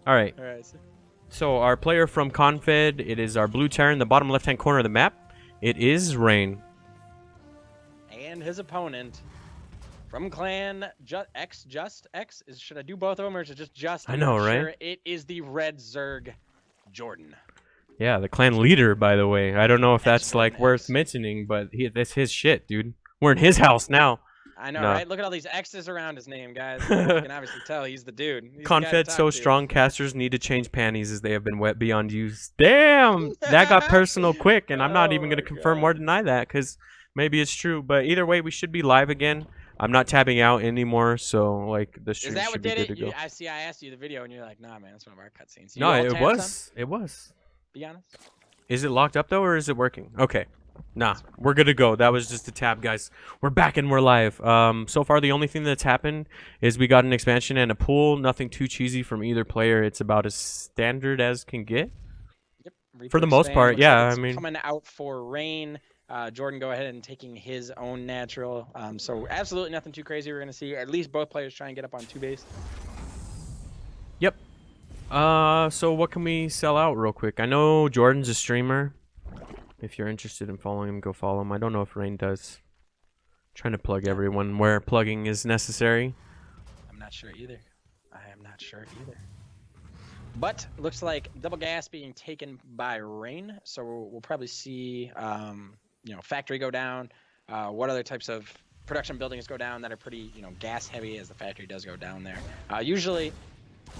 All right. All right. So So our player from Confed, it is our blue Terran in the bottom left-hand corner of the map. It is ReigN. and his opponent from clan xJustx. Should I do both of them or is it just Just? I I'm know, not right? sure. It is the red Zerg Jordan. Yeah, the clan leader, by the way. I don't know if that's like worth xJordanx. mentioning, but that's his shit, dude. We're in his house now. I know, Nah. right? Look at all these X's around his name, guys. You can obviously tell he's the dude. He's the guy to Confed talk so to. strong, casters need to change panties as they have been wet beyond use. Damn, that got personal quick, and I'm not even Oh going to my confirm or God. deny that because maybe it's true. But either way, we should be live again. I'm not tabbing out anymore, so like the Is stream that should what be did good it? to go. I see. I asked you the video, and you're like, "Nah, man, that's one of our cutscenes." You No, all it tabbed was. some? It was. Be honest. Is it locked up though, or is it working? Okay. Nah, we're good to go. That was just a tab, guys. We're back and we're live. So far, the only thing that's happened is we got an expansion and a pool. Nothing too cheesy from either player. It's about as standard as can get. Yep. For the Reaper most expand. part, Looks yeah, like I it's mean- coming out for ReigN. Jordan go ahead and taking his own natural. So absolutely nothing too crazy. We're gonna see at least both players try and get up on 2 base. Yep. So what can we sell out real quick? I know Jordan's a streamer. If you're interested in following him, go follow him. I don't know if ReigN does. Trying to plug everyone where plugging is necessary. I'm not sure either. I am not sure either. But looks like double gas being taken by ReigN. So we'll probably see, factory go down. What other types of production buildings go down that are pretty, gas heavy as the factory does go down there. Usually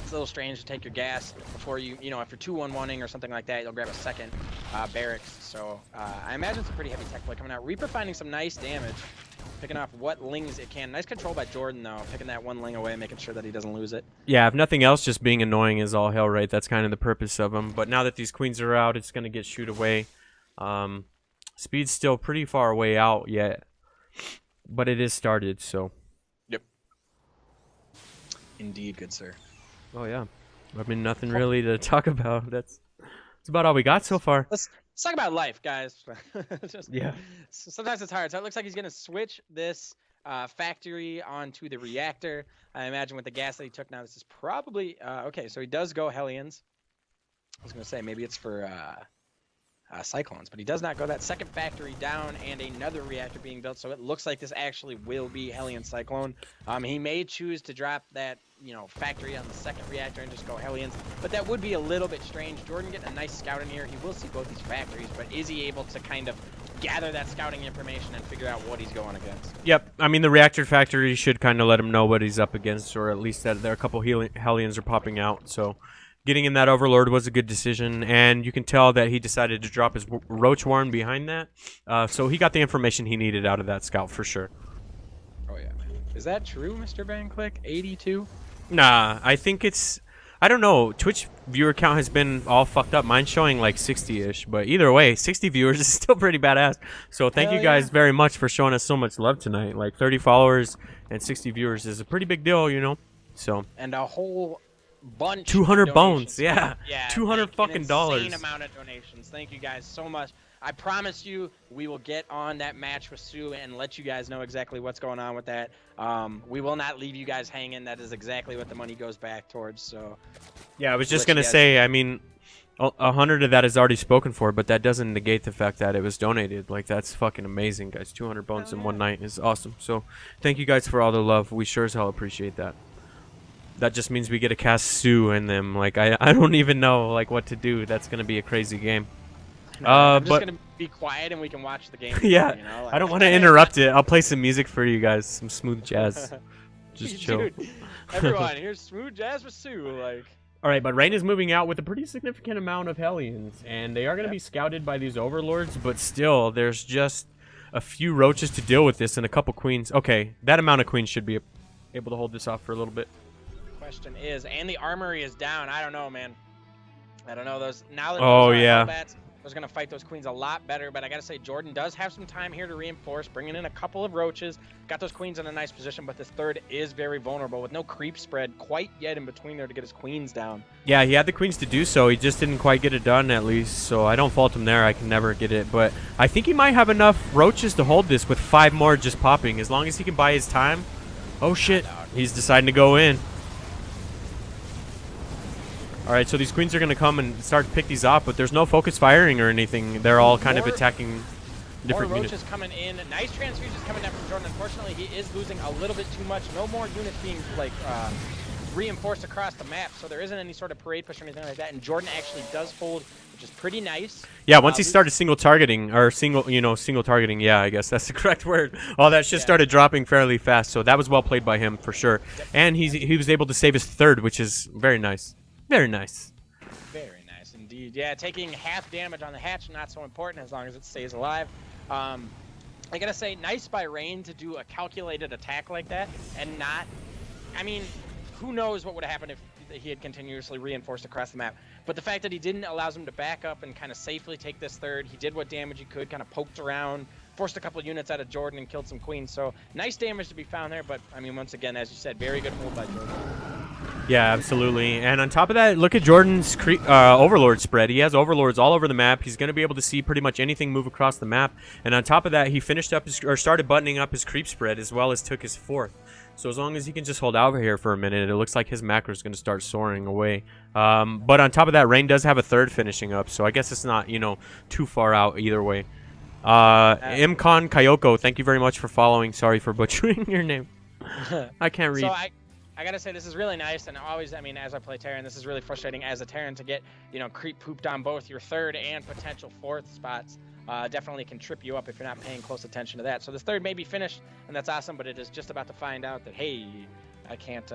it's a little strange to take your gas before you, if you're 2-1-1ing or something like that, you'll grab a second barracks. So I imagine it's a pretty heavy tech play coming out. Reaper finding some nice damage, picking off what lings it can. Nice control by Jordan, though, picking that one ling away, making sure that he doesn't lose it. Yeah, if nothing else, just being annoying is all hell, right? That's kind of the purpose of them. But now that these queens are out, it's going to get shoot away. Speed's still pretty far away out yet, but it is started, so. Yep. Indeed, good sir. Oh, yeah. I mean, nothing really to talk about. That's about all we got so far. Let's talk about life, guys. Yeah. Sometimes it's hard. So it looks like he's going to switch this factory onto the reactor. I imagine with the gas that he took now, this is probably... okay, so he does go Hellions. I was going to say maybe it's for Cyclones, but he does not go. That second factory down and another reactor being built, so it looks like this actually will be Hellion Cyclone. He may choose to drop that, factory on the second reactor and just go Hellions, but that would be a little bit strange. Jordan getting a nice scout in here. He will see both these factories, but is he able to kind of gather that scouting information and figure out what he's going against? Yep. I mean, the reactor factory should kind of let him know what he's up against, or at least that there are a couple Hellions are popping out, so... Getting in that Overlord was a good decision, and you can tell that he decided to drop his Roach Warren behind that. So he got the information he needed out of that scout for sure. Oh, yeah. Is that true, Mr. Van Click? 82? Nah, I think it's... I don't know. Twitch viewer count has been all fucked up. Mine's showing like 60-ish, but either way, 60 viewers is still pretty badass. So thank Hell you guys yeah. very much for showing us so much love tonight. Like 30 followers and 60 viewers is a pretty big deal, So... And a whole... bunch 200 of bones, donations. yeah. Yeah, 200 like fucking an dollars. insane amount of donations. Thank you guys so much. I promise you we will get on that match with Sue and let you guys know exactly what's going on with that. We will not leave you guys hanging. That is exactly what the money goes back towards. So Yeah, I was just let you gonna guys- say, I mean, 100 of that is already spoken for, but that doesn't negate the fact that it was donated. Like, that's fucking amazing, guys. 200 bones Hell in one yeah. night is awesome. So thank you guys for all the love. We sure as hell appreciate that. That just means we get to cast Sue in them. Like, I don't even know like what to do. That's gonna be a crazy game. I'm just but gonna be quiet and we can watch the game. yeah, Like, I don't want to interrupt it. I'll play some music for you guys, some smooth jazz. Just chill. Dude, everyone, here's smooth jazz with Sue. Like, All right, but ReigN is moving out with a pretty significant amount of Hellions, and they are going to be scouted by these Overlords, but still, there's just a few Roaches to deal with this and a couple Queens. Okay, that amount of Queens should be able to hold this off for a little bit. question is, and the armory is down. I don't know, man. I don't know those. Now that Oh, those are yeah. Hellbats, I was gonna fight those queens a lot better, but I gotta say Jordan does have some time here to reinforce, bringing in a couple of roaches. Got those queens in a nice position, but this third is very vulnerable with no creep spread quite yet in between there to get his queens down. Yeah, he had the Queens to do so. He just didn't quite get it done, at least, so I don't fault him there. I can never get it, but I think he might have enough Roaches to hold this with 5 more just popping, as long as he can buy his time. Oh, shit. He's deciding to go in. All right, so these queens are going to come and start to pick these off, but there's no focus firing or anything. They're all kind of attacking different more units. roaches coming in. Nice transfusions coming down from Jordan. Unfortunately, he is losing a little bit too much. No more units being like reinforced across the map, so there isn't any sort of parade push or anything like that. And Jordan actually does hold, which is pretty nice. Yeah, once he started single targeting or single targeting. Yeah, I guess that's the correct word. All that shit started dropping fairly fast, so that was well played by him for sure. Yep. And he was able to save his third, which is very nice. Very nice. Very nice indeed. Yeah, taking half damage on the hatch, not so important as long as it stays alive. I gotta say, nice by ReigN to do a calculated attack like that and not, I mean, who knows what would have happened if he had continuously reinforced across the map. But the fact that he didn't allows him to back up and kind of safely take this third. He did what damage he could, kind of poked around, forced a couple units out of Jordan and killed some queens. So nice damage to be found there. But I mean, once again, as you said, very good hold by Jordan. Yeah, absolutely. And on top of that, look at Jordan's Overlord spread. He has Overlords all over the map. He's going to be able to see pretty much anything move across the map. And on top of that, he finished up started buttoning up his creep spread as well as took his fourth. So as long as he can just hold out here for a minute, it looks like his macro is going to start soaring away. But on top of that, ReigN does have a third finishing up, so I guess it's not, too far out either way. Imcon Kayoko, thank you very much for following. Sorry for butchering your name. I can't read. So I gotta say, this is really nice, and always, I mean, as I play Terran, this is really frustrating as a Terran to get, creep pooped on both your third and potential fourth spots. Definitely can trip you up if you're not paying close attention to that. So this third may be finished, and that's awesome. But it is just about to find out that, hey, I can't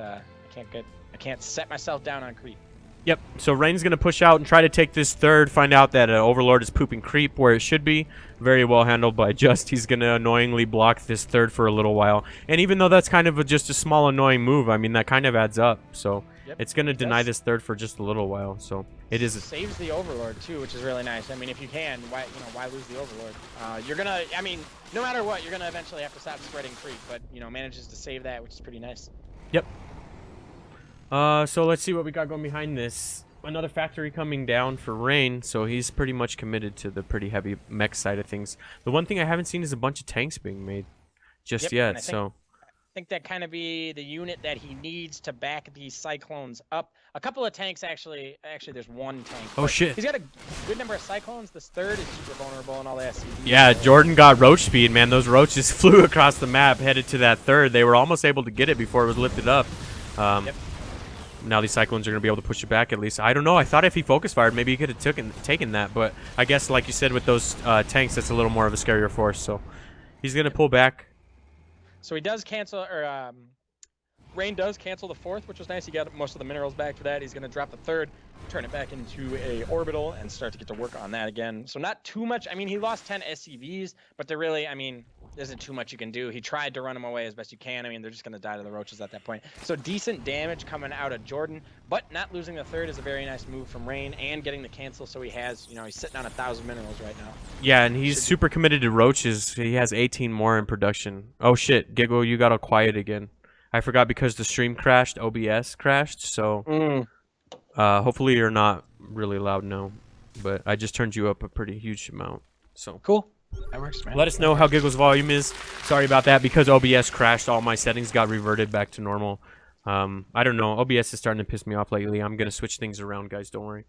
set myself down on creep. Yep. So ReigN's gonna push out and try to take this third. Find out that Overlord is pooping creep where it should be. Very well handled by Just. He's gonna annoyingly block this third for a little while. And even though that's kind of just a small annoying move, I mean that kind of adds up. So it's gonna deny this third for just a little while. So it is. Saves the Overlord too, which is really nice. I mean, if you can, why lose the Overlord? You're gonna, I mean, no matter what, you're gonna eventually have to stop spreading creep. But manages to save that, which is pretty nice. Yep. So let's see what we got going behind this. Another factory coming down for ReigN, so he's pretty much committed to the pretty heavy mech side of things. The one thing I haven't seen is a bunch of tanks being made just yet. I think that kind of be the unit that he needs to back these Cyclones up. A couple of tanks actually there's one tank. Oh shit. He's got a good number of Cyclones. This third is super vulnerable and all that. Yeah, Jordan got roach speed, man. Those roaches flew across the map, headed to that third. They were almost able to get it before it was lifted up. Now these Cyclones are going to be able to push it back at least. I don't know. I thought if he focus fired, maybe he could have taken that. But I guess, like you said, with those tanks, that's a little more of a scarier force. So he's going to pull back. So he does cancel, or ReigN does cancel the fourth, which was nice. He got most of the minerals back for that. He's going to drop the third, turn it back into a orbital, and start to get to work on that again. So not too much. I mean, he lost 10 SCVs, but there really, I mean, isn't too much you can do. He tried to run them away as best you can. I mean, they're just going to die to the roaches at that point. So decent damage coming out of Jordan, but not losing the third is a very nice move from ReigN, and getting the cancel, so he has, he's sitting on 1,000 minerals right now. Yeah, and he's super committed to roaches. He has 18 more in production. Oh shit, Giggle, you got all quiet again. I forgot because the stream crashed, OBS crashed, so hopefully you're not really loud now, but I just turned you up a pretty huge amount. So cool. That works, man. Let us know how Giggle's volume is. Sorry about that. Because OBS crashed, all my settings got reverted back to normal. I don't know. OBS is starting to piss me off lately. I'm going to switch things around, guys. Don't worry.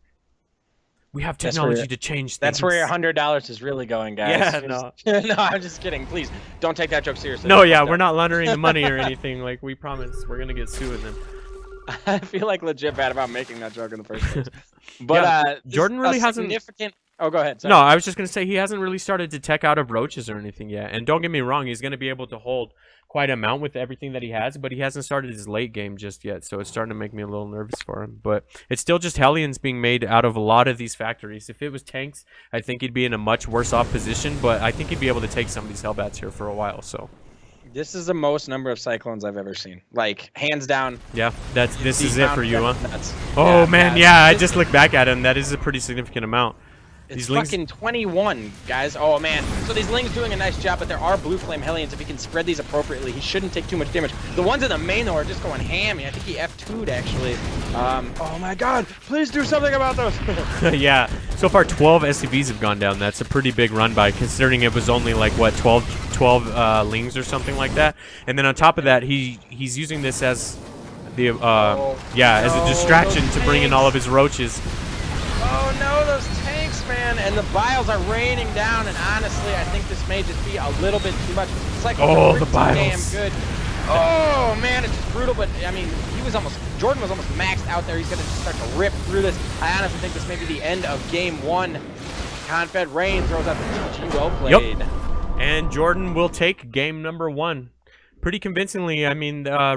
We have technology to change things. That's where your $100 is really going, guys. Yeah, no. No, I'm just kidding. Please, don't take that joke seriously. No, yeah, we're not laundering the money or anything. Like, we promise. We're going to get sued then. I feel like legit bad about making that joke in the first place. But Jordan really hasn't... Oh, go ahead. Sorry. No, I was just going to say he hasn't really started to tech out of roaches or anything yet. And don't get me wrong, he's going to be able to hold quite an amount with everything that he has, but he hasn't started his late game just yet. So it's starting to make me a little nervous for him. But it's still just Hellions being made out of a lot of these factories. If it was tanks, I think he'd be in a much worse off position, but I think he'd be able to take some of these Hellbats here for a while. So this is the most number of Cyclones I've ever seen. Like, hands down. Yeah, this is it for you, huh? That's, oh, man, yeah, I just looked back at him. That is a pretty significant amount. It's fucking 21, guys. Oh, man. So these Lings doing a nice job, but there are Blue Flame Hellions. If he can spread these appropriately, he shouldn't take too much damage. The ones in the main, though, are just going hammy. I think he F2'd, actually. Oh, my God. Please do something about those. Yeah. So far, 12 SCVs have gone down. That's a pretty big run by, considering it was only, like, what, 12 Lings or something like that. And then on top of that, he's using this as the as a distraction to bring in all of his roaches. Oh no, those tanks, man! And the biles are raining down. And honestly, I think this may just be a little bit too much. It's like the pretty biles. damn good. Oh man, it's just brutal. But I mean, Jordan was almost maxed out there. He's gonna just start to rip through this. I honestly think this may be the end of game 1. Confed ReigN throws out the GG. Well played. Yep. And Jordan will take game number 1 pretty convincingly. I mean,